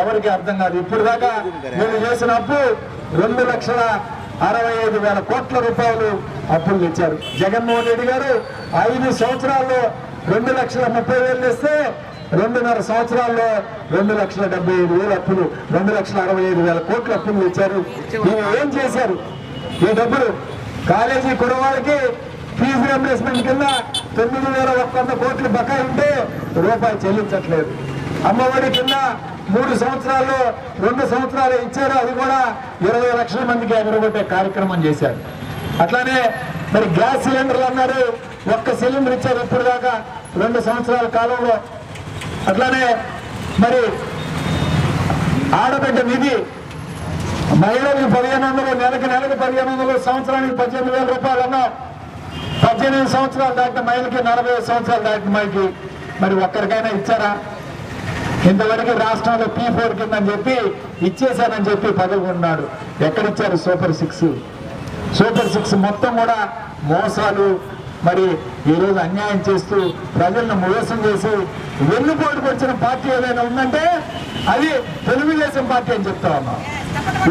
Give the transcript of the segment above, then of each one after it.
ఎవరికి అర్థం కాదు. ఇప్పుడు దాకా వీళ్ళు చేసిన అప్పు 2,65,000 కోట్ల రూపాయలు అప్పులు తెచ్చారు. జగన్మోహన్ రెడ్డి గారు 5 సంవత్సరాల్లో 2,30,000 తెస్తే 2.5 సంవత్సరాల్లో 2,75,000 అప్పులు, 2,65,000 కోట్ల అప్పులు తెచ్చారు. ఇవి ఏం చేశారు? ఈ డబ్బులు కాలేజీ కురవాళ్ళకి ఫీజు రియంబర్స్మెంట్ కింద 9,100 కోట్లు బకాయి ఉంటే రూపాయి చెల్లించట్లేదు. అమ్మఒడి కింద 3 సంవత్సరాల్లో 2 సంవత్సరాలు ఇచ్చారు, అది కూడా 20 లక్షల మందికి ఎగరగొట్టే కార్యక్రమం చేశారు. అట్లానే మరి గ్యాస్ సిలిండర్లు అన్నారు, 1 సిలిండర్ ఇచ్చారు ఇప్పుడు దాకా 2 సంవత్సరాల కాలంలో. అట్లానే మరి ఆడబిడ్డ నిధి మహిళలకు 1,500, నెలకు 1,500, సంవత్సరానికి 18,000 రూపాయలు అన్నా. 18 సంవత్సరాలు దాటిన మహిళకి, 45 సంవత్సరాలు దాటిన మహిళకి మరి ఒక్కరికైనా ఇచ్చారా? ఇంతవరకు రాష్ట్రంలో P4 కింద అని చెప్పి ఇచ్చేశానని చెప్పి పదవుకున్నాడు. ఎక్కడిచ్చారు? సూపర్ 6 మొత్తం కూడా మోసాలు. మరి ఈరోజు అన్యాయం చేస్తూ ప్రజలను మోసం చేసి వెన్నుపోటుకు వచ్చిన పార్టీ ఏదైనా ఉందంటే అది తెలుగుదేశం పార్టీ అని చెప్తా ఉన్నాం.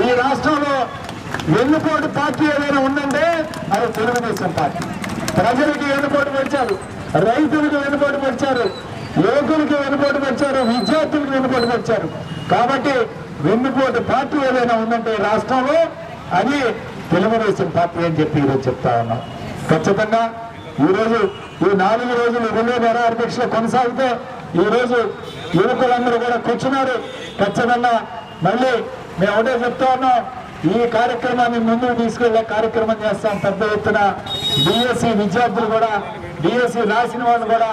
ఈ రాష్ట్రంలో వెన్నుపోటు పార్టీ ఏదైనా ఉందంటే అది తెలుగుదేశం పార్టీ. ప్రజలకి వెన్నుపోటు పెంచారు, రైతులకు వెన్నుపోటు పెంచారు, యువకులకి వెన్నుపోటు పెంచారు, విద్యార్థులకు వెన్నుపోటు పెంచారు. కాబట్టి వెన్నుపోటు పార్టీ ఏదైనా ఉందంటే రాష్ట్రంలో అది తెలుగుదేశం పార్టీ అని చెప్పి ఈరోజు చెప్తా ఉన్నాం. ఖచ్చితంగా ఈరోజు ఈ 4 రోజులు రిలే నిరాహార దీక్షలు కొనసాగితే ఈరోజు యువకులందరూ కూడా కూర్చున్నారు. ఖచ్చితంగా మళ్ళీ మేము ఒకటే చెప్తా ఉన్నాం, ఈ కార్యక్రమాన్ని ముందుకు తీసుకెళ్లే కార్యక్రమం చేస్తాం. పెద్ద ఎత్తున డిఎస్సి విద్యార్థులు కూడా, డిఎస్సి రాసిన వాళ్ళు కూడా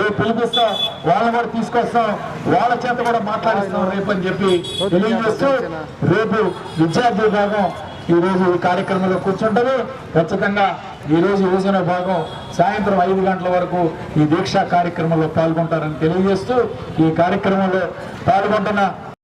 రేపు పిలిపిస్తాం, వాళ్ళని కూడా తీసుకొస్తాం, వాళ్ళ చేత కూడా మాట్లాడిస్తాం రేపు అని చెప్పి తెలియజేస్తూ రేపు విద్యార్థి విభాగం ఈరోజు ఈ కార్యక్రమంలో కూర్చుంటారు. ఖచ్చితంగా ఈరోజు యువజన భాగం సాయంత్రం 5 గంటల వరకు ఈ దీక్షా కార్యక్రమంలో పాల్గొంటారని తెలియజేస్తూ ఈ కార్యక్రమంలో పాల్గొంటున్న